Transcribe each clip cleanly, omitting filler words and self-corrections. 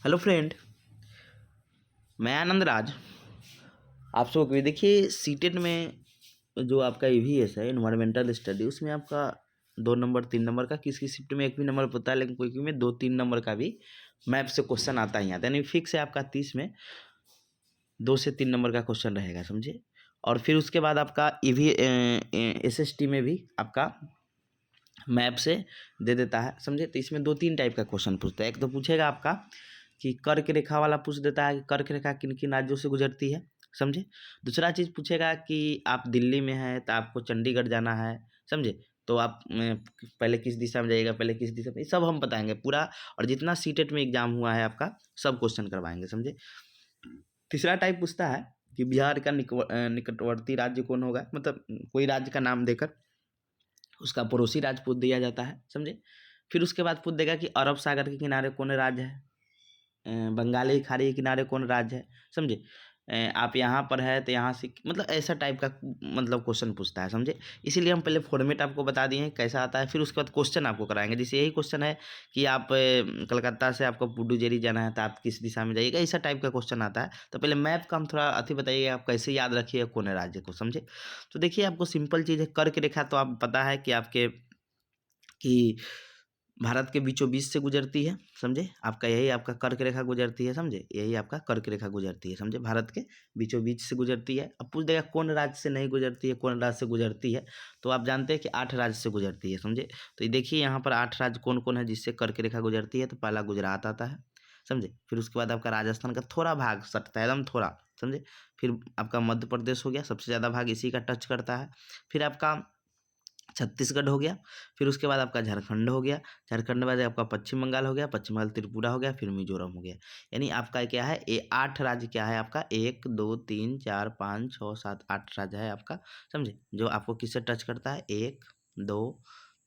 Hello friend, मैं आनंद राज। आप सबको भी देखिए सीटेट में जो आपका ईवीएस है इन्वायरमेंटल स्टडी, उसमें आपका 2 नंबर 3 नंबर का किसी शिफ्ट में एक भी नंबर पता है, लेकिन कोई में 2-3 नंबर का भी मैप से क्वेश्चन आता ही आता है। यानी फिक्स है आपका 30 में 2 से 3 नंबर का क्वेश्चन रहेगा, समझे। और फिर उसके बाद आपका ईवी एसएसटी में भी आपका मैप से दे देता है, समझे। तो इसमें 2-3 टाइप का क्वेश्चन पूछता है। एक तो पूछेगा आपका कि कर्क रेखा वाला पूछ देता है कि कर्क रेखा किन किन राज्यों से गुजरती है, समझे। दूसरा चीज़ पूछेगा कि आप दिल्ली में हैं तो आपको चंडीगढ़ जाना है, समझे। तो आप पहले किस दिशा में जाइएगा, पहले किस दिशा में, ये सब हम बताएंगे पूरा। और जितना सीटेट में एग्जाम हुआ है आपका सब क्वेश्चन करवाएंगे, समझे। तीसरा टाइप पूछता है कि बिहार का निकटवर्ती राज्य कौन होगा, मतलब कोई राज्य का नाम देकर उसका पड़ोसी राज्य पूछ दिया जाता है, समझे। फिर उसके बाद पूछ देगा कि अरब सागर के किनारे कौन राज्य है, बंगाली खाड़ी के किनारे कौन राज्य है, समझे। आप यहाँ पर है तो यहाँ से, मतलब ऐसा टाइप का मतलब क्वेश्चन पूछता है, समझे। इसीलिए हम पहले फॉर्मेट आपको बता दिए हैं कैसा आता है। फिर उसके बाद क्वेश्चन आपको कराएंगे। जैसे यही क्वेश्चन है कि आप कलकत्ता से आपको पुडुचेरी जाना है तो आप किस दिशा में जाइएगा, ऐसा टाइप का क्वेश्चन आता है। तो पहले मैप का हम थोड़ा अति बताइए, आप कैसे याद रखिएगा कौन है राज्य को, समझे। तो देखिए आपको सिंपल चीज़ है, कर्क रेखा तो आप पता है कि आपके कि भारत के बीचों बीच से गुजरती है, समझे। आपका यही आपका कर्क रेखा गुजरती है, समझे। यही आपका कर्क रेखा गुजरती है, समझे, भारत के बीचों बीच से गुजरती है। अब पूछ देगा कौन राज्य से नहीं गुजरती है, कौन राज्य से गुजरती है। तो आप जानते हैं कि 8 राज्य से गुजरती है, समझे। तो ये देखिए यहाँ पर 8 राज्य कौन कौन है जिससे कर्क रेखा गुजरती है। तो पहला गुजरात आता है, समझे। फिर उसके बाद आपका राजस्थान का थोड़ा भाग सटता है, एकदम थोड़ा, समझे। फिर आपका मध्य प्रदेश हो गया, सबसे ज़्यादा भाग इसी का टच करता है। फिर आपका छत्तीसगढ़ हो गया। फिर उसके बाद आपका झारखंड हो गया। झारखंड के बाद आपका पश्चिम बंगाल हो गया, पश्चिम बंगाल त्रिपुरा हो गया, फिर मिजोरम हो गया। यानी आपका क्या है, ये 8 राज्य क्या है आपका, 1 2 3 4 5 6 7 8 राज्य है आपका, समझे। जो आपको किससे टच करता है, 1 2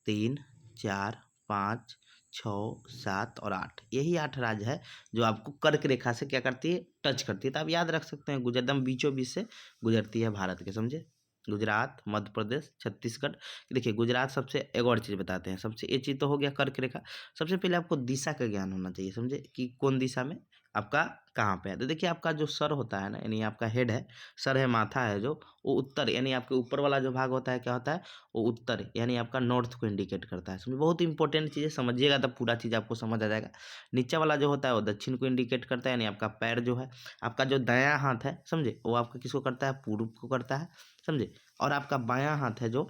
3 4 5 6 7 और 8, यही 8 राज्य है जो आपको कर्क रेखा से क्या करती है, टच करती है। तो आप याद रख सकते हैं गुजरदम बीचों बीच से गुजरती है भारत के, समझे। गुजरात, मध्य प्रदेश, छत्तीसगढ़। देखिए गुजरात सबसे, एक और चीज़ बताते हैं। सबसे ये चीज़ तो हो गया कर्क रेखा। सबसे पहले आपको दिशा का ज्ञान होना चाहिए, समझे, कि कौन दिशा में आपका कहाँ पे है। तो देखिए आपका जो सर होता है ना, यानी आपका हेड है, सर है, माथा है जो, वो उत्तर, यानी आपके ऊपर वाला जो भाग होता है क्या होता है, वो उत्तर यानी आपका नॉर्थ को इंडिकेट करता है, समझे। बहुत इंपॉर्टेंट चीज़ है, समझिएगा तब पूरा चीज़ आपको समझ आ जाएगा। नीचे वाला जो होता है वो दक्षिण को इंडिकेट करता है, यानी आपका पैर जो है, आपका जो दायां हाथ है, समझे, वो आपका किसको करता है, पूर्व को करता है, समझे। और आपका बायां हाथ है जो,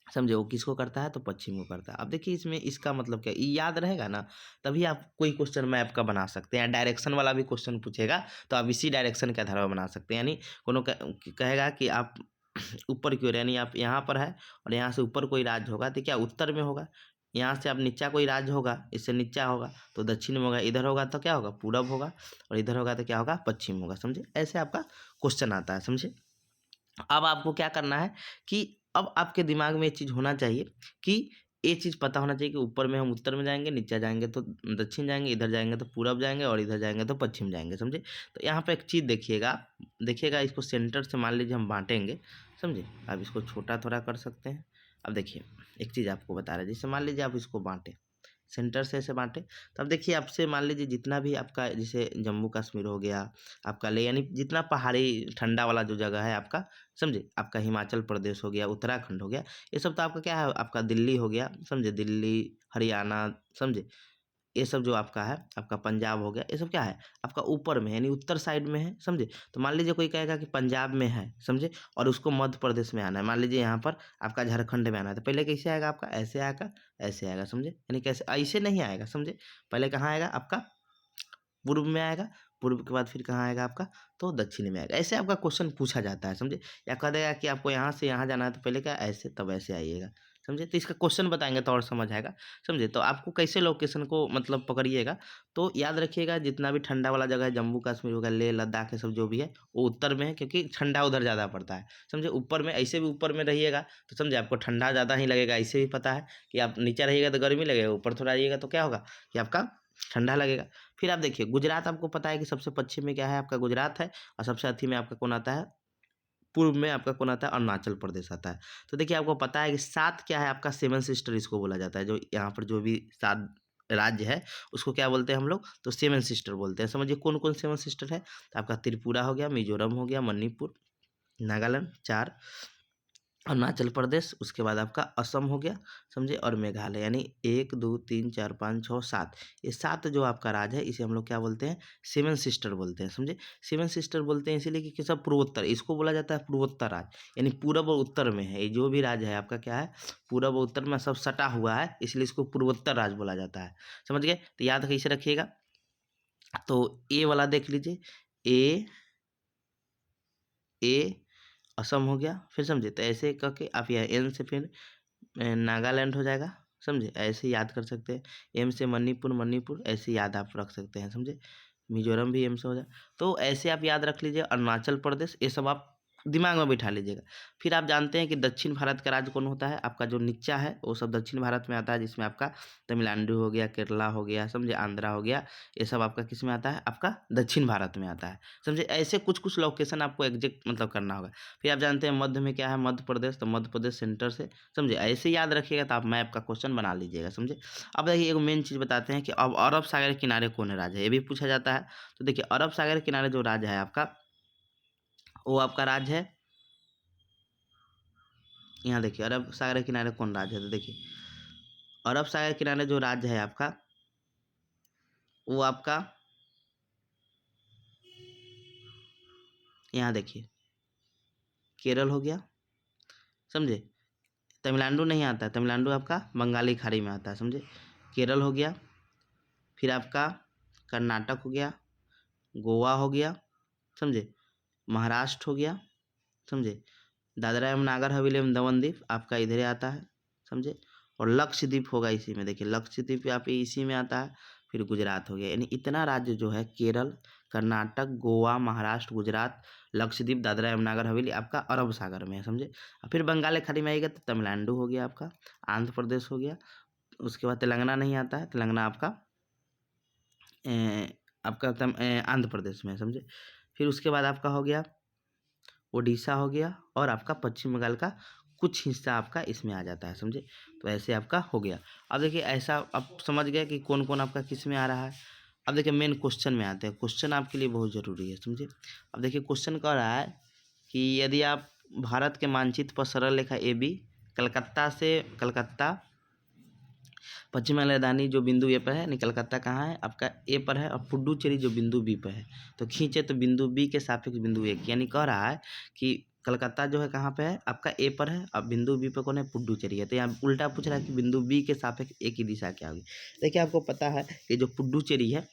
समझे, वो किसको करता है, तो पश्चिम को करता है। अब देखिए इसमें इसका मतलब क्या, ये याद रहेगा ना, तभी आप कोई क्वेश्चन मैप का बना सकते हैं। डायरेक्शन वाला भी क्वेश्चन पूछेगा तो आप इसी डायरेक्शन के आधार पर बना सकते हैं। यानी कोनो कहेगा कि आप ऊपर की ओर, यानी आप यहाँ पर है और यहाँ से ऊपर कोई राज्य होगा तो क्या उत्तर में होगा। यहाँ से आप नीचा कोई राज्य होगा, इससे नीचा होगा तो दक्षिण में होगा, इधर होगा तो क्या होगा, पूरब होगा, और इधर होगा तो क्या होगा, पश्चिम होगा, समझे। ऐसे आपका क्वेश्चन आता है, समझे। अब आपको क्या करना है कि अब आपके दिमाग में ये चीज़ होना चाहिए कि ये चीज़ पता होना चाहिए कि ऊपर में हम उत्तर में जाएंगे, नीचे जाएंगे तो दक्षिण जाएंगे, इधर जाएंगे तो पूरब जाएंगे, और इधर जाएंगे तो पश्चिम जाएंगे, समझे। तो यहाँ पे एक चीज़ देखिएगा, देखिएगा इसको सेंटर से मान लीजिए हम बांटेंगे, समझे। आप इसको छोटा थोड़ा कर सकते हैं। अब देखिए एक चीज़ आपको बता रहे हैं, जैसे मान लीजिए आप इसको बांटें, सेंटर से ऐसे बांटे, तो अब देखिए आपसे मान लीजिए जितना भी आपका, जैसे जम्मू कश्मीर हो गया आपका, ले यानी जितना पहाड़ी ठंडा वाला जो जगह है आपका, समझे, आपका हिमाचल प्रदेश हो गया, उत्तराखंड हो गया, ये सब तो आपका क्या है, आपका दिल्ली हो गया, समझे, दिल्ली, हरियाणा, समझे। ये सब जो आपका है, आपका पंजाब हो गया, ये सब क्या है, आपका ऊपर में यानी उत्तर साइड में है, समझे। तो मान लीजिए कोई कहेगा कि पंजाब में है, समझे, और उसको मध्य प्रदेश में आना है, मान लीजिए यहाँ पर आपका झारखंड में आना है, तो पहले कैसे आएगा आपका, ऐसे आएगा, ऐसे आएगा, समझे। यानी कैसे, ऐसे नहीं आएगा, समझे। पहले कहाँ आएगा आपका, पूर्व में आएगा, पूर्व के बाद फिर कहाँ आएगा आपका, तो दक्षिण में आएगा। ऐसे आपका क्वेश्चन पूछा जाता है, समझे। या कह देगा कि आपको यहाँ से यहाँ जाना है तो पहले क्या, ऐसे तब ऐसे आइएगा, समझे। तो इसका क्वेश्चन बताएंगे तो और समझ आएगा, समझे। तो आपको कैसे लोकेशन को मतलब पकड़िएगा, तो याद रखिएगा जितना भी ठंडा वाला जगह है, जम्मू कश्मीर हो गया, लेह लद्दाख, ये सब जो भी है वो उत्तर में है, क्योंकि ठंडा उधर ज़्यादा पड़ता है, समझे। ऊपर में ऐसे भी ऊपर में रहिएगा तो समझे आपको ठंडा ज़्यादा ही लगेगा, ऐसे भी पता है कि आप नीचे रहिएगा तो गर्मी लगेगा, ऊपर थोड़ा आइएगा तो क्या होगा कि आपका ठंडा लगेगा। फिर आप देखिए गुजरात, आपको पता है कि सबसे पश्चिम में क्या है आपका, गुजरात है, और सबसे अथी में आपका कौन आता है, पूर्व में आपका कौन आता है, अरुणाचल प्रदेश आता है। तो देखिए आपको पता है कि 7 क्या है आपका, 7 सिस्टर इसको बोला जाता है, जो यहाँ पर जो भी 7 राज्य है उसको क्या बोलते हैं हम लोग, तो 7 सिस्टर बोलते हैं। समझिए कौन कौन 7 सिस्टर है, तो आपका त्रिपुरा हो गया, मिजोरम हो गया, मणिपुर, नागालैंड 4, अरुणाचल प्रदेश, उसके बाद आपका असम हो गया, समझे, और मेघालय, यानी 1 2 3 4 5 6 7, ये 7 जो आपका राज्य है इसे हम लोग क्या बोलते हैं, 7 सिस्टर बोलते हैं। समझे, 7 सिस्टर बोलते हैं इसीलिए कि सब पूर्वोत्तर, इसको बोला जाता है पूर्वोत्तर राज्य, यानी पूरब और उत्तर में है। ये जो भी राज्य है आपका क्या है, पूरब और उत्तर में सब सटा हुआ है, इसलिए इसको पूर्वोत्तर राज्य बोला जाता है। समझ गए, तो याद कैसे रखिएगा, तो ए वाला देख लीजिए, ए असम हो गया, फिर समझे, तो ऐसे करके आप यहाँ एन से फिर नागालैंड हो जाएगा। समझे, ऐसे याद कर सकते हैं। एम से मणिपुर, मणिपुर ऐसे याद आप रख सकते हैं। समझे, मिजोरम भी एम से हो जाए, तो ऐसे आप याद रख लीजिए। अरुणाचल प्रदेश, ये सब आप दिमाग में बिठा लीजिएगा। फिर आप जानते हैं कि दक्षिण भारत का राज्य कौन होता है, आपका जो नीचा है वो सब दक्षिण भारत में आता है, जिसमें आपका तमिलनाडु हो गया, केरला हो गया, समझे, आंध्रा हो गया, ये सब आपका किस में आता है, आपका दक्षिण भारत में आता है। समझे, ऐसे कुछ कुछ लोकेशन आपको एग्जैक्ट मतलब करना होगा। फिर आप जानते हैं मध्य में क्या है, मध्य प्रदेश, तो मध्य प्रदेश सेंटर से, समझे, ऐसे याद रखिएगा तो आप मैप का क्वेश्चन बना लीजिएगा। समझे, अब देखिए एक मेन चीज़ बताते हैं कि अब अरब सागर के किनारे कौन है राज्य है, ये भी पूछा जाता है। तो देखिए अरब सागर के किनारे जो राज्य है आपका, वो आपका राज्य है, यहाँ देखिए अरब सागर के किनारे कौन राज्य है, तो देखिए अरब सागर के किनारे जो राज्य है आपका, वो आपका यहाँ देखिए केरल हो गया। समझे, तमिलनाडु नहीं आता है, तमिलनाडु आपका बंगाली खाड़ी में आता है। समझे, केरल हो गया, फिर आपका कर्नाटक हो गया, गोवा हो गया, समझे, महाराष्ट्र हो गया, समझे, दादरा एवं नागर हवेली एवं दमन द्वीप आपका इधर आता है। समझे, और लक्षद्वीप होगा इसी में, देखिए लक्षद्वीप आप इसी में आता है। फिर गुजरात हो गया, यानी इतना राज्य जो है केरल, कर्नाटक, गोवा, महाराष्ट्र, गुजरात, लक्षद्वीप, दादरा एवं नागर हवेली आपका अरब सागर में है। समझे, और फिर बंगाल की खाड़ी में आएगा तो तमिलनाडु हो गया आपका, आंध्र प्रदेश हो गया, उसके बाद तेलंगाना नहीं आता है, तेलंगाना आपका आंध्र प्रदेश में है। समझे, फिर उसके बाद आपका हो गया उड़ीसा हो गया, और आपका पश्चिम बंगाल का कुछ हिस्सा आपका इसमें आ जाता है। समझे, तो ऐसे आपका हो गया। अब देखिए ऐसा आप समझ गए कि कौन कौन आपका किस में आ रहा है। अब देखिए मेन क्वेश्चन में आते हैं, क्वेश्चन आपके लिए बहुत ज़रूरी है। समझे, अब देखिए क्वेश्चन कह रहा है कि यदि आप भारत के मानचित्र पर सरल रेखा AB कलकत्ता पश्चिम बंगाल राजधानी जो बिंदु ए पर है, यानी कलकत्ता कहाँ है आपका ए पर है, और पुडुचेरी जो बिंदु बी पर है, तो खींचे तो बिंदु बी के सापेक्ष बिंदु ए, यानी कह रहा है कि कलकत्ता जो है कहाँ पे है आपका ए पर है, अब बिंदु बी पर कौन है, पुडुचेरी है। तो यहाँ उल्टा पूछ रहा है कि बिंदु बी के सापेक्ष ए की दिशा क्या होगी। देखिए आपको पता है कि जो पुडुचेरी है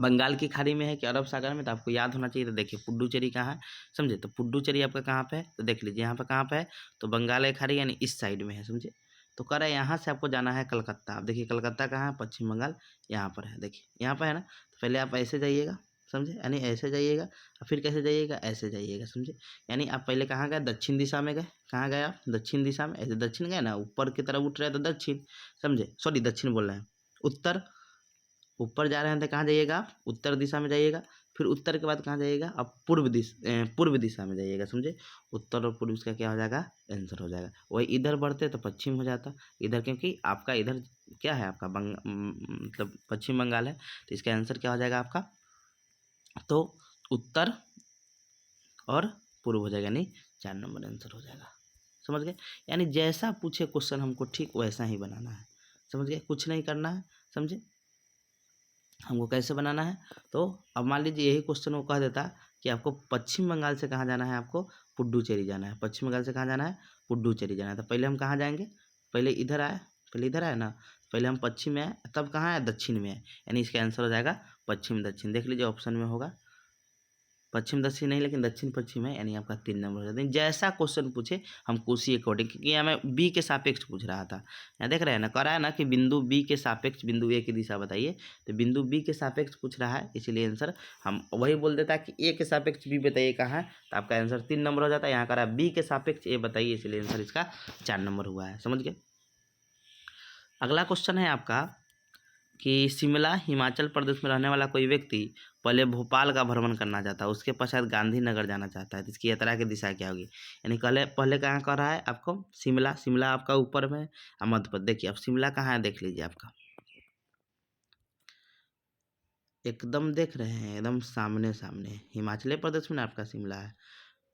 बंगाल की खाड़ी में है कि अरब सागर में, तो आपको याद होना चाहिए। तो देखिए पुडुचेरी कहाँ है, समझे, तो पुडुचेरी आपका कहाँ पे है, तो देख लीजिए यहाँ पे कहाँ पे है, तो बंगाल की खाड़ी यानी इस साइड में है। समझे, तो कह रहा है यहाँ से आपको जाना है कलकत्ता। अब देखिए कलकत्ता कहाँ है, पश्चिम बंगाल यहाँ पर है, देखिए यहाँ पर है ना। तो पहले आप ऐसे जाइएगा, समझे, यानी ऐसे जाइएगा, और फिर कैसे जाइएगा, ऐसे जाइएगा। समझे, यानी आप पहले कहाँ गए, दक्षिण दिशा में गए, कहाँ गए आप, दक्षिण दिशा में, ऐसे दक्षिण गए ना, ऊपर की तरफ उठ रहे तो दक्षिण, समझे, सॉरी दक्षिण बोल रहे हैं, उत्तर, ऊपर जा रहे हैं तो कहाँ जाइएगा आप, उत्तर दिशा में जाइएगा। फिर उत्तर के बाद कहाँ जाइएगा आप, पूर्व दिशा में जाइएगा। समझे, उत्तर और पूर्व इसका क्या हो जाएगा, आंसर हो जाएगा। वही इधर बढ़ते तो पश्चिम हो जाता इधर, क्योंकि आपका इधर क्या है आपका मतलब पश्चिम बंगाल है, तो इसका आंसर क्या हो जाएगा आपका, तो उत्तर और पूर्व हो जाएगा, यानी 4 नंबर आंसर हो जाएगा। समझ गए, यानी जैसा पूछे क्वेश्चन हमको ठीक वैसा ही बनाना है। समझ गए, कुछ नहीं करना है। समझे, हमको कैसे बनाना है, तो अब मान लीजिए यही क्वेश्चन वो कह देता कि आपको पश्चिम बंगाल से कहाँ जाना है, आपको पुडुचेरी जाना है। पश्चिम बंगाल से कहाँ जाना है, पुडुचेरी जाना है। तो पहले हम कहाँ जाएंगे, पहले इधर आए ना, पहले हम पश्चिम में आए, तब कहाँ है, दक्षिण में है, यानी इसका आंसर हो जाएगा पश्चिम दक्षिण। देख लीजिए ऑप्शन में होगा पश्चिम दक्षिण नहीं, लेकिन दक्षिण पश्चिम है, यानी आपका 3 नंबर हो जाता है। जैसा क्वेश्चन पूछे हमको उसी अकॉर्डिंग, क्योंकि यहाँ मैं बी के सापेक्ष पूछ रहा था। यहाँ देख रहे हैं ना, कह रहा है ना कि बिंदु बी के सापेक्ष बिंदु ए की दिशा बताइए, तो बिंदु बी के सापेक्ष पूछ रहा है, इसीलिए आंसर हम वही बोल देता कि ए के सापेक्ष बी बताइए कहाँ है, तो आपका आंसर 3 नंबर हो जाता है। यहाँ कह रहा है बी के सापेक्ष ए बताइए, इसलिए आंसर इसका 4 नंबर हुआ है। समझ गए, अगला क्वेश्चन है आपका कि शिमला हिमाचल प्रदेश में रहने वाला कोई व्यक्ति पहले भोपाल का भ्रमण करना चाहता है, उसके पश्चात गांधीनगर जाना चाहता है, तो इसकी यात्रा की दिशा क्या होगी। यानी पहले कहाँ कर रहा है आपको, शिमला आपका ऊपर में, मध्य प्रदेश। देखिए अब शिमला कहाँ है, देख लीजिए आपका एकदम देख रहे हैं, एकदम सामने सामने हिमाचल प्रदेश में ना आपका शिमला है,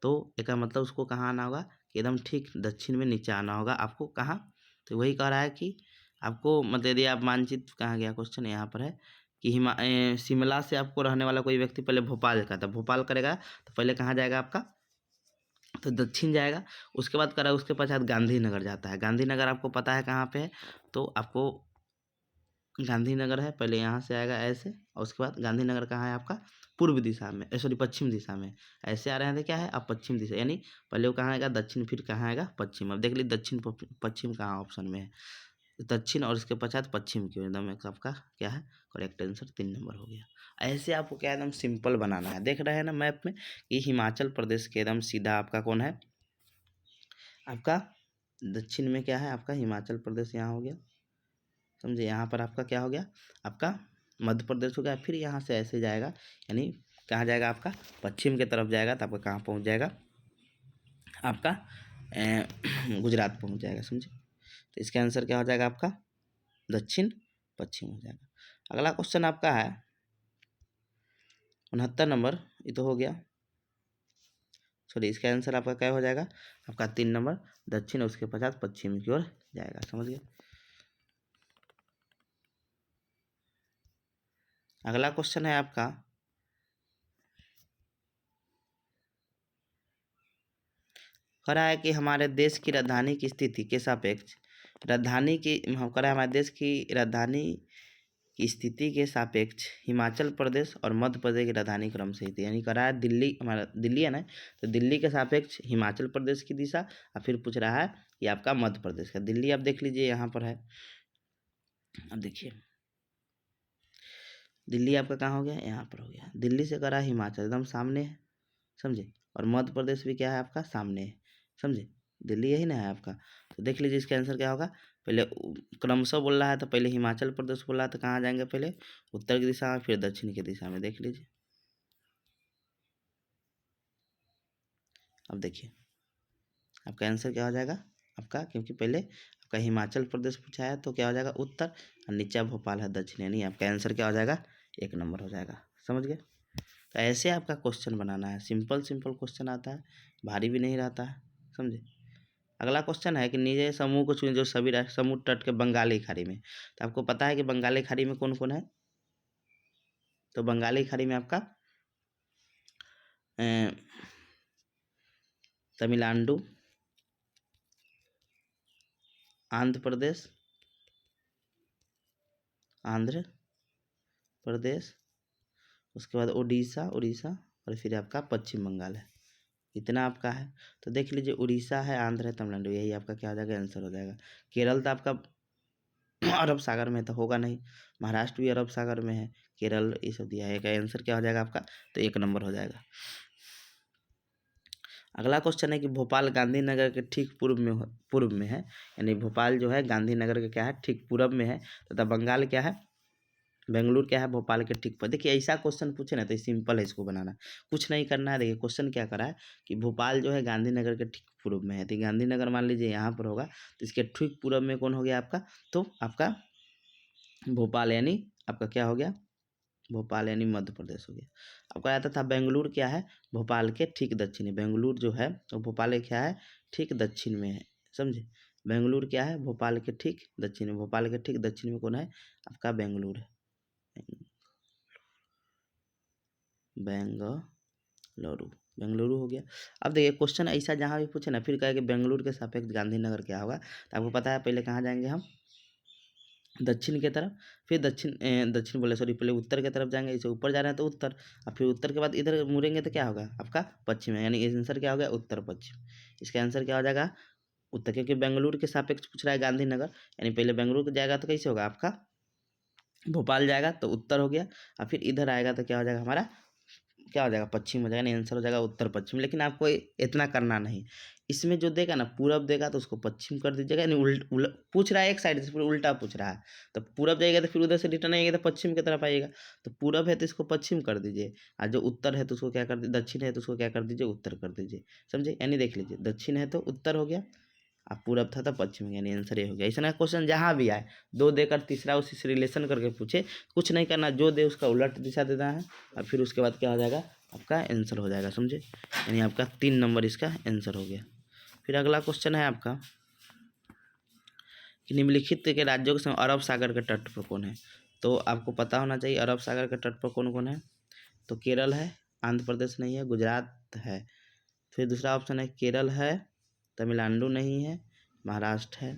तो इसका मतलब उसको कहाँ आना होगा कि एकदम ठीक दक्षिण में नीचे आना होगा आपको। कहाँ? तो वही कह रहा है कि आपको मतलब यदि आप मानचित्र, कहाँ गया क्वेश्चन, यहाँ पर है कि शिमला से आपको रहने वाला कोई व्यक्ति पहले भोपाल का था, भोपाल करेगा तो पहले कहाँ जाएगा आपका, तो दक्षिण जाएगा। उसके बाद करा, उसके पश्चात गांधीनगर जाता है। गांधीनगर आपको पता है कहाँ पे है, तो आपको गांधीनगर है, पहले यहाँ से आएगा ऐसे, और उसके बाद गांधीनगर कहाँ है आपका, पूर्व दिशा में, सॉरी पश्चिम दिशा में। ऐसे आ रहे हैं तो क्या है, अब पश्चिम दिशा, यानी पहले वो कहाँ आएगा दक्षिण, फिर कहाँ आएगा पश्चिम। अब देख लीजिए दक्षिण पश्चिम कहाँ ऑप्शन में है, दक्षिण और इसके पश्चात पश्चिम की, एकदम एक आपका क्या है करेक्ट आंसर 3 नंबर हो गया। ऐसे आपको क्या एकदम सिंपल बनाना है। देख रहे हैं ना मैप में कि हिमाचल प्रदेश के एकदम सीधा आपका कौन है, आपका दक्षिण में क्या है आपका हिमाचल प्रदेश यहाँ हो गया, समझे। यहाँ पर आपका क्या हो गया, आपका मध्य प्रदेश हो गया। फिर यहाँ से ऐसे जाएगा, यानी कहाँ जाएगा आपका पश्चिम की तरफ जाएगा, तो आपका कहाँ पहुँच जाएगा, आपका गुजरात पहुँच जाएगा, समझे। तो इसका आंसर क्या हो जाएगा आपका दक्षिण पश्चिम हो जाएगा। अगला क्वेश्चन आपका है 69 नंबर, ये तो हो गया, सॉरी इसका आंसर आपका क्या हो जाएगा, आपका 3 नंबर दक्षिण, उसके पश्चात पश्चिम की ओर जाएगा, समझ गए। अगला क्वेश्चन है आपका कह रहा है कि हमारे देश की राजधानी की स्थिति के सापेक्ष राजधानी की कह रहा है हमारे देश की राजधानी की स्थिति के सापेक्ष हिमाचल प्रदेश और मध्य प्रदेश की राजधानी क्रम से थी, यानी कह रहा है दिल्ली, हमारा दिल्ली है ना, तो दिल्ली के सापेक्ष हिमाचल प्रदेश की दिशा, और फिर पूछ रहा है कि आपका मध्य प्रदेश का। दिल्ली आप देख लीजिए यहाँ पर है, अब देखिए दिल्ली आपका कहाँ हो गया, यहाँ पर हो गया। दिल्ली से करा हिमाचल एकदम सामने है, समझे, और मध्य प्रदेश भी क्या है आपका सामने है, समझे। दिल्ली यही ना है आपका, तो देख लीजिए इसका आंसर क्या होगा। पहले क्रमशः बोल रहा है, तो पहले हिमाचल प्रदेश बोल रहा है, तो कहाँ जाएंगे पहले उत्तर की दिशा में, फिर दक्षिण की दिशा में, देख लीजिए। अब देखिए आपका आंसर क्या हो जाएगा आपका, क्योंकि पहले आपका हिमाचल प्रदेश पूछा है, तो क्या हो जाएगा उत्तर, और नीचे भोपाल है दक्षिण, यानी आपका आंसर क्या हो जाएगा 1 नंबर हो जाएगा, समझ गए। तो ऐसे आपका क्वेश्चन बनाना है, सिंपल सिंपल क्वेश्चन आता है, भारी भी नहीं रहता है, समझे। अगला क्वेश्चन है कि नीचे समूह को चुने जो सभी राष्ट्र समुद्र तट के बंगाली खाड़ी में, तो आपको पता है कि बंगाली खाड़ी में कौन कौन है, तो बंगाली खाड़ी में आपका तमिलनाडु, आंध्र प्रदेश, आंध्र प्रदेश, उसके बाद उड़ीसा और फिर आपका पश्चिम बंगाल है, इतना आपका है। तो देख लीजिए उड़ीसा है, आंध्र है, तमिलनाडु, यही आपका क्या हो जाएगा आंसर हो जाएगा। केरल तो आपका अरब सागर में तो होगा नहीं, महाराष्ट्र भी अरब सागर में है, केरल ये सब दिया है, का आंसर क्या हो जाएगा आपका, तो 1 नंबर हो जाएगा। अगला क्वेश्चन है कि भोपाल गांधीनगर के ठीक पूर्व में है, यानी भोपाल जो है गांधीनगर के क्या है ठीक पूर्व में है, तथा बंगाल क्या है, बेंगलुरु क्या है भोपाल के ठीक पर। देखिए ऐसा क्वेश्चन पूछे ना तो सिंपल है, इसको बनाना कुछ नहीं करना है। देखिए क्वेश्चन क्या करा है कि भोपाल जो है गांधीनगर के ठीक पूर्व में है, तो गांधीनगर मान लीजिए यहाँ पर होगा, तो इसके ठीक पूर्व में कौन हो गया आपका, तो आपका भोपाल, यानी आपका क्या हो गया भोपाल, यानी मध्य प्रदेश हो गया। आपको आता था बेंगलुरु क्या है भोपाल के ठीक दक्षिण है, बेंगलुरु जो है वो भोपाल के क्या है ठीक दक्षिण में है, समझे। बेंगलुरु क्या है भोपाल के ठीक दक्षिण में, भोपाल के ठीक दक्षिण में कौन है आपका बेंगलुरु है, बेंगलुरु, बेंगलुरु हो गया। अब देखिए क्वेश्चन ऐसा जहाँ भी पूछे ना फिर कहे कि बेंगलुरु के सापेक्ष गांधीनगर क्या होगा, तो आपको पता है पहले कहाँ जाएंगे हम दक्षिण की तरफ, फिर दक्षिण बोले सॉरी पहले उत्तर की तरफ जाएंगे, इसे ऊपर जा रहे हैं तो उत्तर, और फिर उत्तर के बाद इधर मुड़ेंगे तो क्या होगा आपका पश्चिम है, यानी आंसर क्या हो गया उत्तर पश्चिम। इसका आंसर क्या हो जाएगा उत्तर, क्योंकि बेंगलुरु के सापेक्ष पूछ रहा है गांधीनगर, यानी पहले बेंगलुरु जाएगा तो कैसे होगा आपका भोपाल जाएगा तो उत्तर हो गया, और फिर इधर आएगा तो क्या हो जाएगा हमारा क्या हो जाएगा पश्चिम हो जाएगा, आंसर हो जाएगा उत्तर पश्चिम। लेकिन आपको इतना करना नहीं, इसमें जो देगा ना पूरब देगा तो उसको पश्चिम कर दीजिएगा, यानी पूछ रहा है एक साइड से फिर उल्टा पूछ रहा है, तो पूरब जाएगा तो फिर उधर से रिटर्न आएगा तो पश्चिम की तरफ आएगा, तो पूरब है तो इसको पश्चिम कर दीजिए, और जो उत्तर है तो उसको क्या कर दीजिए, दक्षिण है तो उसको क्या कर दीजिए उत्तर कर दीजिए, समझे। यानी देख लीजिए दक्षिण है तो उत्तर हो गया, अब पूरब था तो पश्चिम, यानी आंसर ये हो गया। ऐसा क्वेश्चन जहाँ भी आए 2 देकर तीसरा उसी से रिलेशन करके पूछे, कुछ नहीं करना, जो दे उसका उलट दिशा देना है और फिर उसके बाद क्या हो जाएगा आपका आंसर हो जाएगा, समझे। यानी आपका 3 नंबर इसका आंसर हो गया। फिर अगला क्वेश्चन है आपका कि निम्नलिखित के राज्यों के अरब सागर के तट पर कौन है। तो आपको पता होना चाहिए अरब सागर के तट पर कौन कौन है। तो केरल है, आंध्र प्रदेश नहीं है, गुजरात है। फिर दूसरा ऑप्शन है केरल है, तमिलनाडु नहीं है, महाराष्ट्र है,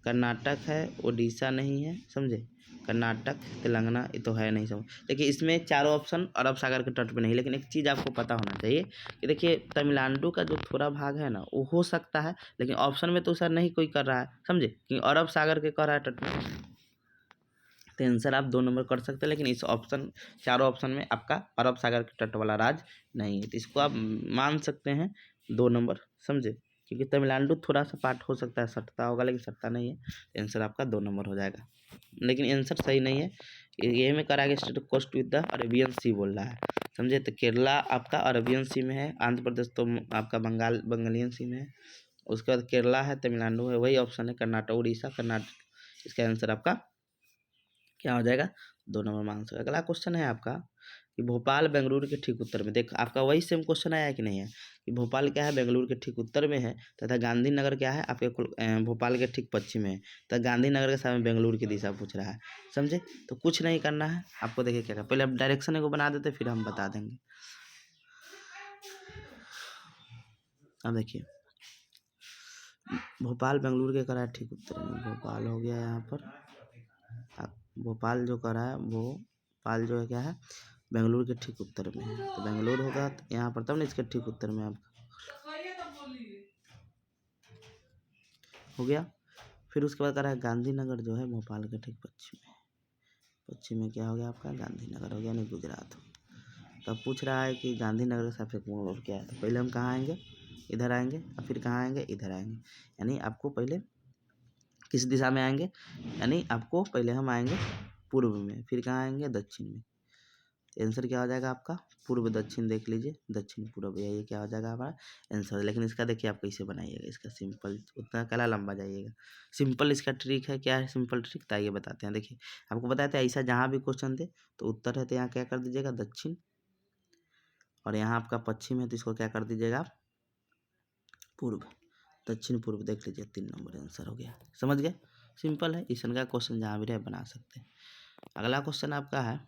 कर्नाटक है, उड़ीसा नहीं है, समझे। कर्नाटक, तेलंगाना ये तो है नहीं, समझ। देखिए इसमें चारों ऑप्शन अरब सागर के तट पे नहीं, लेकिन एक चीज़ आपको पता होना चाहिए कि देखिए तमिलनाडु का जो थोड़ा भाग है ना वो हो सकता है, लेकिन ऑप्शन में तो सर नहीं कोई कर रहा है, समझे, कि अरब सागर के कर रहा है तट में। तो आंसर आप 2 नंबर कर सकते हैं, लेकिन इस ऑप्शन चारों ऑप्शन में आपका अरब सागर के तट वाला राज्य नहीं है, तो इसको आप मान सकते हैं 2 नंबर, समझे। क्योंकि तमिलनाडु थोड़ा सा पार्ट हो सकता है सटता होगा, लेकिन सटता नहीं है, तो आंसर आपका 2 नंबर हो जाएगा। लेकिन आंसर सही नहीं है, ये में कराएगा state coast with the Arabian sea बोल रहा है, समझे। तो केरला आपका अरेबियन सी में है, आंध्र प्रदेश तो आपका बंगालियन सी में है, उसके बाद केरला है, तमिलनाडु है, वही ऑप्शन है, कर्नाटक, उड़ीसा, कर्नाटक। इसका आंसर आपका क्या हो जाएगा 2 नंबर मान सकते। अगला क्वेश्चन है आपका कि भोपाल बेंगलुरु के ठीक उत्तर में, देख आपका वही सेम क्वेश्चन आया है कि नहीं है, कि भोपाल क्या है बेंगलुरु के ठीक उत्तर में है, तथा गांधीनगर क्या है आपके भोपाल के ठीक पश्चिम में है, तथा गांधीनगर के सामने बेंगलुरु की दिशा पूछ रहा है, समझे। तो कुछ नहीं करना है आपको, देखिए क्या पहले आप डायरेक्शन को बना देते फिर हम बता देंगे। अब देखिए भोपाल बेंगलुरु के करा है ठीक उत्तर में, भोपाल हो गया यहाँ पर, भोपाल जो करा है भोपाल जो है क्या है बेंगलुरु के ठीक उत्तर में है, तो बेंगलुरु होगा यहाँ पर, तब ना इसके ठीक उत्तर में आपका हो गया। फिर उसके बाद करा है गांधीनगर जो है भोपाल के ठीक पश्चिम में, पश्चिम में क्या हो गया आपका गांधीनगर हो गया, नहीं गुजरात। तब पूछ रहा है कि गांधीनगर के हिसाब से कौन और क्या है, तो पहले हम कहाँ आएंगे, इधर आएंगे, और फिर कहाँ आएंगे, इधर आएंगे। यानी आपको पहले किस दिशा में आएंगे, यानी आपको पहले हम आएंगे पूर्व में, फिर कहाँ आएंगे दक्षिण में। आंसर क्या हो जाएगा आपका पूर्व दक्षिण, देख लीजिए दक्षिण पूर्व, ये क्या हो जाएगा हमारा आंसर। लेकिन इसका देखिए आप कैसे बनाइएगा, इसका सिंपल, उतना कला लंबा जाइएगा, सिंपल इसका ट्रिक है। क्या है सिंपल ट्रिक, तो आइए बताते हैं। देखिए आपको बताते हैं ऐसा जहाँ भी क्वेश्चन दे तो उत्तर है तो यहाँ क्या कर दीजिएगा दक्षिण, और यहाँ आपका पश्चिम है तो इसको क्या कर दीजिएगा आप पूर्व, दक्षिण पूर्व, देख लीजिए 3 नंबर आंसर हो गया, समझ गए। सिंपल है, ईसन का क्वेश्चन जहाँ भी रहे बना सकते हैं। अगला क्वेश्चन आपका है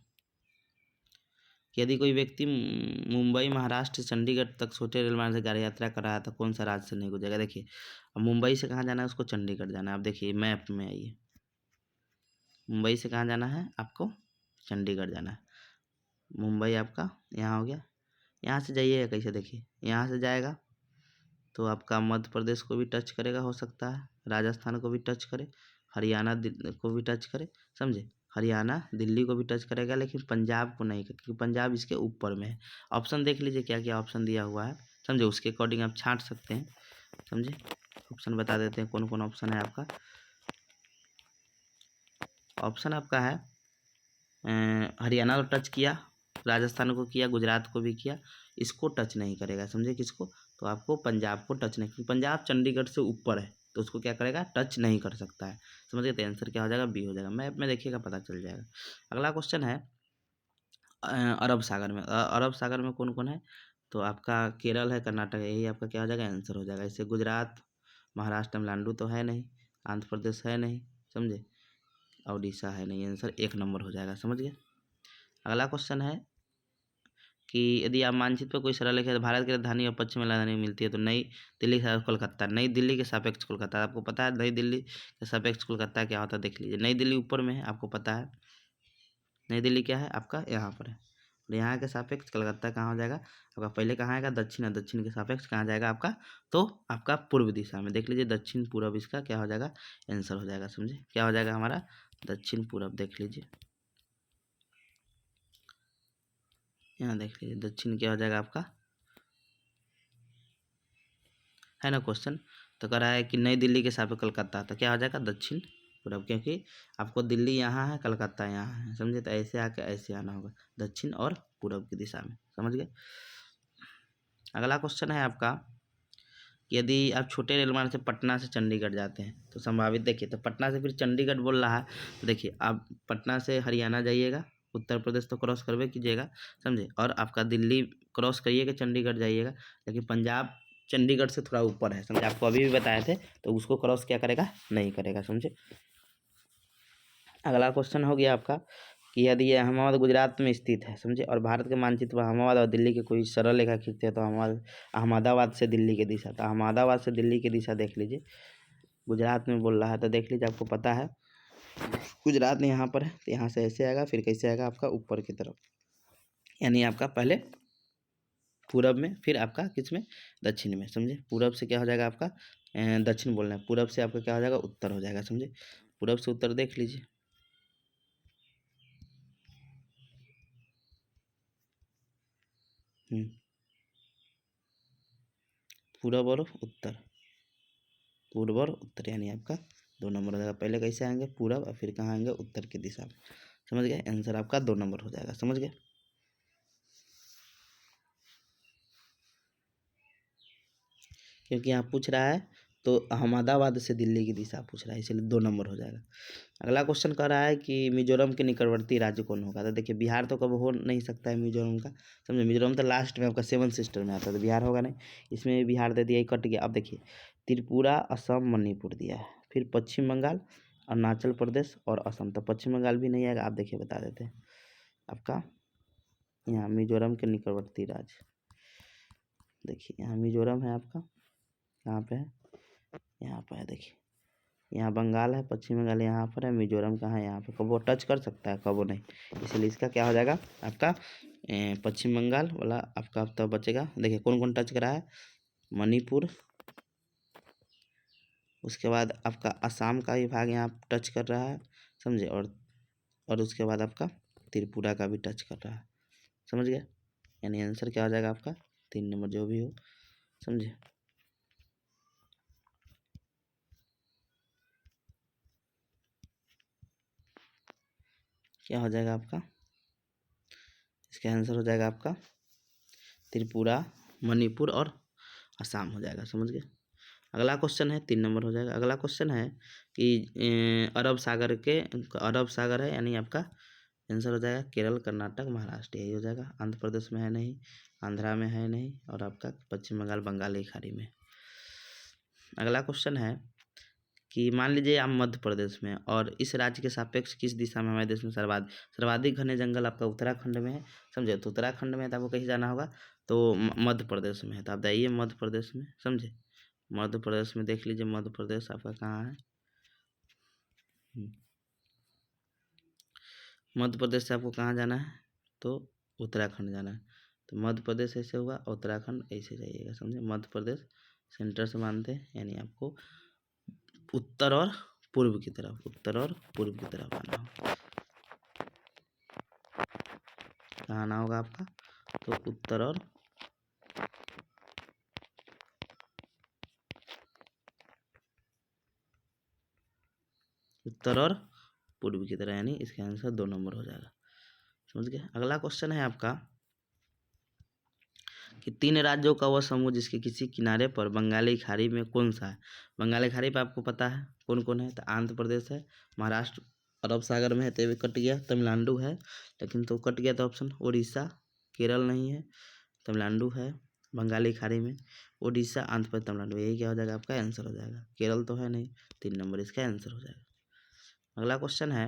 कि यदि कोई व्यक्ति मुंबई महाराष्ट्र से चंडीगढ़ तक छोटे रेल मार्ग से गाड़ी यात्रा कर रहा है तो कौन सा राज्य से नहीं गुजरेगा। देखिए अब मुंबई से कहाँ जाना है उसको, चंडीगढ़ जाना है। अब देखिए मैप में आइए, मुंबई से कहाँ जाना है आपको, चंडीगढ़ जाना है। मुंबई आपका यहाँ हो गया, यहाँ से जाइएगा कैसे, देखिए यहाँ से जाएगा तो आपका मध्य प्रदेश को भी टच करेगा, हो सकता है राजस्थान को भी टच करे, हरियाणा को भी टच करे, समझे, हरियाणा दिल्ली को भी टच करेगा, लेकिन पंजाब को नहीं, क्योंकि पंजाब इसके ऊपर में है। ऑप्शन देख लीजिए क्या क्या ऑप्शन दिया हुआ है, समझे, उसके अकॉर्डिंग आप छांट सकते हैं, समझे। ऑप्शन बता देते हैं कौन कौन ऑप्शन है आपका। ऑप्शन आपका है हरियाणा को टच किया, राजस्थान को किया, गुजरात को भी किया, इसको टच नहीं करेगा, समझे किसको, तो आपको पंजाब को टच नहीं, क्योंकि पंजाब चंडीगढ़ से ऊपर है तो उसको क्या करेगा टच नहीं कर सकता है, समझ गए। तो आंसर क्या हो जाएगा बी हो जाएगा, मैप में देखिएगा पता चल जाएगा। अगला क्वेश्चन है अरब सागर में, अरब सागर में कौन कौन है, तो आपका केरल है, कर्नाटक है, यही आपका क्या हो जाएगा आंसर हो जाएगा। इससे गुजरात, महाराष्ट्र, तमिलनाडु तो है नहीं, आंध्र प्रदेश है नहीं, समझे, और उड़ीसा है नहीं, आंसर 1 नंबर हो जाएगा, समझ गए। अगला क्वेश्चन है कि यदि आप मानचित्र पर कोई सरल लिखे तो भारत की राजधानी और पश्चिमी राजधानी मिलती है तो नई दिल्ली के साथ कोलकाता, नई दिल्ली के सापेक्ष कोलकाता, आपको पता है नई दिल्ली के सापेक्ष कोलकाता क्या होता है, देख लीजिए नई दिल्ली ऊपर में है, आपको पता है नई दिल्ली क्या है आपका यहाँ पर है, और यहाँ के सापेक्ष कलकत्ता कहाँ हो जाएगा आपका, पहले कहाँ आएगा दक्षिण है, दक्षिण के सापेक्ष कहाँ जाएगा आपका, तो आपका पूर्व दिशा में, देख लीजिए दक्षिण पूर्व इसका क्या हो जाएगा आंसर हो जाएगा, समझे, क्या हो जाएगा हमारा दक्षिण पूर्व, देख लीजिए यहाँ, देख लीजिए दक्षिण क्या हो जाएगा आपका, है ना क्वेश्चन। तो कह रहा है कि नई दिल्ली के सापेक्ष कलकत्ता, तो क्या हो जाएगा दक्षिण पूर्व, क्योंकि आपको दिल्ली यहाँ है कलकत्ता यहाँ है, समझे, तो ऐसे आके ऐसे आना होगा दक्षिण और पूर्व की दिशा में, समझ गए। अगला क्वेश्चन है आपका कि यदि आप छोटे रेल मार्ग से पटना से चंडीगढ़ जाते हैं तो संभावित, देखिए तो पटना से फिर चंडीगढ़ बोल रहा है, तो देखिए आप पटना से हरियाणा जाइएगा, उत्तर प्रदेश तो क्रॉस करवे कीजिएगा, समझे, और आपका दिल्ली क्रॉस करिएगा, चंडीगढ़ जाइएगा, लेकिन पंजाब चंडीगढ़ से थोड़ा ऊपर है, समझे, आपको अभी भी बताए थे, तो उसको क्रॉस क्या करेगा, नहीं करेगा, समझे। अगला क्वेश्चन हो गया आपका कि यदि ये अहमदाबाद गुजरात में स्थित है, समझे, और भारत के मानचित्र पर अहमदाबाद और दिल्ली की कोई सरल रेखा खींचते हैं, तो अहमदाबाद से दिल्ली की दिशा, तो अहमदाबाद से दिल्ली की दिशा देख लीजिए, गुजरात में बोल रहा है, तो देख लीजिए, आपको पता है गुजरात में यहाँ पर है, तो यहाँ से ऐसे आएगा, फिर कैसे आएगा आपका ऊपर की तरफ, यानी आपका पहले पूरब में, फिर आपका किस में, दक्षिण में, समझे। पूरब से क्या हो जाएगा आपका, दक्षिण बोलना है, पूरब से आपका क्या हो जाएगा, उत्तर हो जाएगा, समझे। पूरब से उत्तर देख लीजिए, पूरब और उत्तर, पूर्व और उत्तर, यानी आपका 2 नंबर हो जाएगा। पहले कैसे आएंगे, पूरब, और फिर कहाँ आएंगे, उत्तर की दिशा में, समझ गए। आंसर आपका 2 नंबर हो जाएगा, समझ गए। क्योंकि यहाँ पूछ रहा है तो अहमदाबाद से दिल्ली की दिशा पूछ रहा है, इसलिए 2 नंबर हो जाएगा। अगला क्वेश्चन कह रहा है कि मिजोरम के निकटवर्ती राज्य कौन होगा, तो देखिए बिहार तो कब हो नहीं सकता है मिजोरम का, समझे। मिजोरम तो लास्ट में आपका 7 सिस्टर में आता है, तो बिहार होगा नहीं, इसमें भी बिहार दे दिया, कट गया। अब देखिए त्रिपुरा, असम, मणिपुर दिया है, फिर पश्चिम बंगाल, अरुणाचल प्रदेश और असम, तो पश्चिम बंगाल भी नहीं आएगा। आप देखिए बता देते हैं आपका यहाँ मिजोरम के निकटवर्ती राज्य, देखिए यहाँ मिजोरम है आपका, कहाँ पे है, यहाँ पर है, देखिए यहाँ बंगाल है, पश्चिम बंगाल यहाँ पर है, मिजोरम कहाँ है, यहाँ पे, कब वो टच कर सकता है, कब वो नहीं, इसलिए इसका क्या हो जाएगा आपका पश्चिम बंगाल वाला आपका तो बचेगा। देखिए कौन कौन टच करा है, मणिपुर, उसके बाद आपका असम का भी भाग यहाँ टच कर रहा है, समझे, और उसके बाद आपका त्रिपुरा का भी टच कर रहा है, समझ गए। यानी आंसर क्या हो जाएगा आपका 3 नंबर, जो भी हो, समझे। क्या हो जाएगा आपका, इसका आंसर हो जाएगा आपका त्रिपुरा, मणिपुर और असम हो जाएगा, समझ गए। अगला क्वेश्चन है 3 नंबर हो जाएगा। अगला क्वेश्चन है कि अरब सागर है, यानी आपका आंसर हो जाएगा केरल, कर्नाटक, महाराष्ट्र, यही हो जाएगा। आंध्र प्रदेश में है नहीं, आंध्रा में है नहीं, और आपका पश्चिम बंगाल, बंगाल की खाड़ी में। अगला क्वेश्चन है कि मान लीजिए आप मध्य प्रदेश में, और इस राज्य के सापेक्ष किस दिशा में हमारे देश में सर्वाधिक घने जंगल आपका उत्तराखंड में है, समझे। तो उत्तराखंड में है तो आपको कहीं जाना होगा, तो मध्य प्रदेश में है, तो आप जाइए मध्य प्रदेश में, समझे। मध्य प्रदेश में देख लीजिए, मध्य प्रदेश आपका कहाँ है, मध्य प्रदेश से आपको कहाँ जाना है, तो उत्तराखंड जाना है, तो मध्य प्रदेश ऐसे होगा, उत्तराखंड ऐसे जाइएगा, समझे। मध्य प्रदेश सेंटर से मानते हैं, यानी आपको उत्तर और पूर्व की तरफ, उत्तर और पूर्व की तरफ आना होगा। कहाँ आना होगा आपका, तो उत्तर और पूर्व की तरह, यानी इसका आंसर 2 नंबर हो जाएगा, समझ गए। अगला क्वेश्चन है आपका कि 3 राज्यों का वह समूह जिसके किसी किनारे पर बंगाली खाड़ी में कौन सा है। बंगाली खाड़ी पे आपको पता है कौन कौन है, तो आंध्र प्रदेश है, महाराष्ट्र अरब सागर में है, तो ये भी कट गया, तमिलनाडु है, लेकिन तो कट गया था ऑप्शन, उड़ीसा, केरल नहीं है, तमिलनाडु है बंगाली खाड़ी में, उड़ीसा, आंध्र प्रदेश, तमिलनाडु, यही क्या हो जाएगा आपका आंसर हो जाएगा। केरल तो है नहीं, 3 नंबर इसका आंसर हो जाएगा। अगला क्वेश्चन है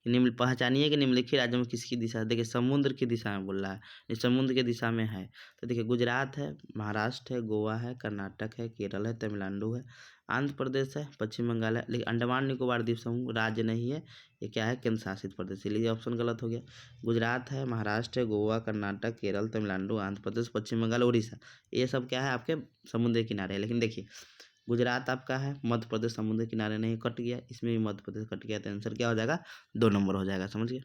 कि निम्न पहचानिए कि निम्नलिखित राज्यों में किसकी दिशा, देखिए समुद्र की दिशा में बोल रहा है, ये समुद्र की दिशा में है, तो देखिए गुजरात है, महाराष्ट्र है, गोवा है, कर्नाटक है, केरल है, तमिलनाडु है, आंध्र प्रदेश है, पश्चिम बंगाल है, लेकिन अंडमान निकोबार द्वीप समूह राज्य नहीं है, ये क्या है, केंद्र शासित प्रदेश, इसलिए ऑप्शन गलत हो गया। गुजरात है, महाराष्ट्र है, गोवा, कर्नाटक, केरल, तमिलनाडु, आंध्र प्रदेश, पश्चिम बंगाल, उड़ीसा, ये सब क्या है आपके समुद्र किनारे है, लेकिन देखिए गुजरात आपका है, मध्य प्रदेश समुद्र किनारे नहीं, कट गया, इसमें भी मध्य प्रदेश कट गया, तो आंसर क्या हो जाएगा 2 नंबर हो जाएगा, समझिए।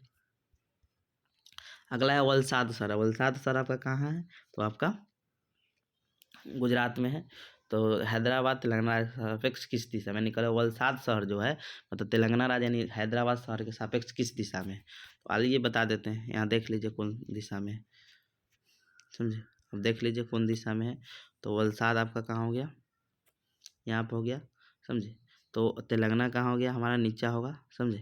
अगला है वलसाड शहर, वलसाड शहर आपका कहाँ है, तो आपका गुजरात में है, तो हैदराबाद तेलंगाना सापेक्ष किस दिशा में, निकला वलसाड शहर जो है मतलब तेलंगाना राज्य यानी हैदराबाद शहर के सापेक्ष किस दिशा में, तो आइए बता देते हैं, यहाँ देख लीजिए कौन दिशा में है, समझे। अब देख लीजिए कौन दिशा में है, तो वलसाड आपका कहाँ हो गया, यहाँ पर हो गया, समझे। तो तेलंगाना कहाँ हो गया, हमारा नीचा होगा, समझे,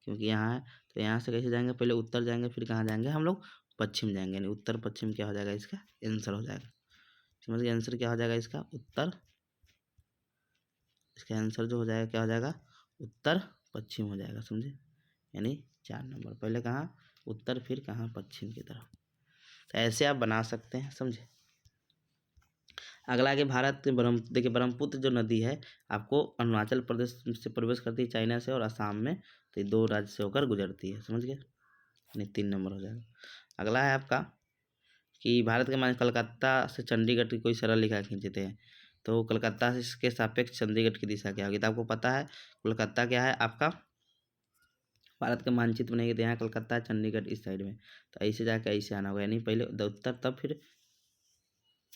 क्योंकि यहाँ है। तो यहाँ से कैसे जाएंगे, पहले उत्तर जाएंगे, फिर कहाँ जाएंगे हम लोग, पश्चिम जाएंगे, यानी उत्तर पश्चिम क्या हो जाएगा, इसका आंसर हो जाएगा। समझ गए, आंसर क्या हो जाएगा इसका, उत्तर, इसका आंसर जो हो जाएगा क्या हो जाएगा, उत्तर पश्चिम हो जाएगा, समझे। यानी 4 नंबर, पहले कहाँ उत्तर, फिर कहाँ पश्चिम की तरफ। तो ऐसे आप बना सकते हैं, समझे। अगला के भारत के देखिए ब्रह्मपुत्र जो नदी है आपको अरुणाचल प्रदेश से प्रवेश करती है, चाइना से, और असम में, तो ये 2 राज्य से होकर गुजरती है, समझ गए, यानी 3 नंबर हो जाएगा। अगला है आपका कि भारत के कलकत्ता से चंडीगढ़ की कोई सरल रेखा खींचते हैं, तो कलकत्ता से इसके सापेक्ष चंडीगढ़ की दिशा क्या होगी। तो आपको पता है कलकत्ता क्या है आपका, भारत के मानचित्र बनेंगे तो यहाँ कलकत्ता है, चंडीगढ़ इस साइड में, तो ऐसे जाके ऐसे आना होगा, यानी पहले उत्तर तब फिर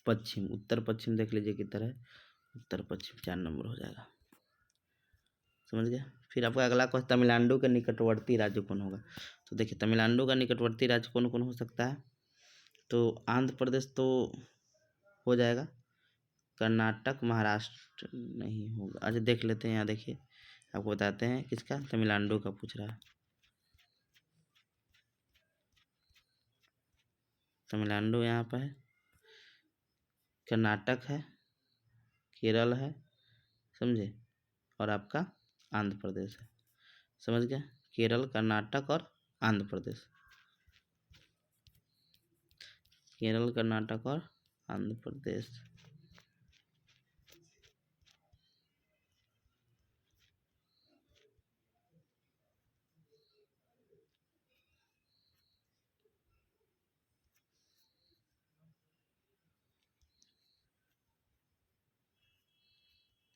पश्चिम, उत्तर पश्चिम देख लीजिए किधर है, उत्तर पश्चिम, 4 नंबर हो जाएगा, समझ गए। फिर आपका अगला क्वेश्चन, तमिलनाडु के निकटवर्ती राज्य कौन होगा। तो देखिए तमिलनाडु का निकटवर्ती राज्य कौन कौन हो सकता है, तो आंध्र प्रदेश तो हो जाएगा, कर्नाटक, महाराष्ट्र नहीं होगा। अच्छा देख लेते हैं, यहाँ देखिए आपको बताते हैं किसका, तमिलनाडु का पूछ रहा है। तमिलनाडु यहाँ पर है, कर्नाटक है, केरल है, समझे, और आपका आंध्र प्रदेश है, समझ गए। केरल, कर्नाटक और आंध्र प्रदेश, केरल, कर्नाटक और आंध्र प्रदेश।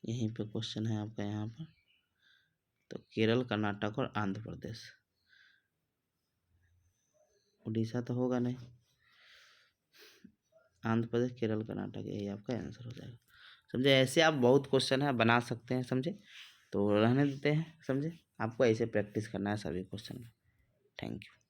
यहीं पे क्वेश्चन है आपका यहाँ पर, तो केरल, कर्नाटक और आंध्र प्रदेश, उड़ीसा तो होगा नहीं, आंध्र प्रदेश, केरल, कर्नाटक, यही आपका आंसर हो जाएगा, समझे। ऐसे आप बहुत क्वेश्चन है बना सकते हैं, समझे, तो रहने देते हैं, समझे। आपको ऐसे प्रैक्टिस करना है सभी क्वेश्चन में। Thank you.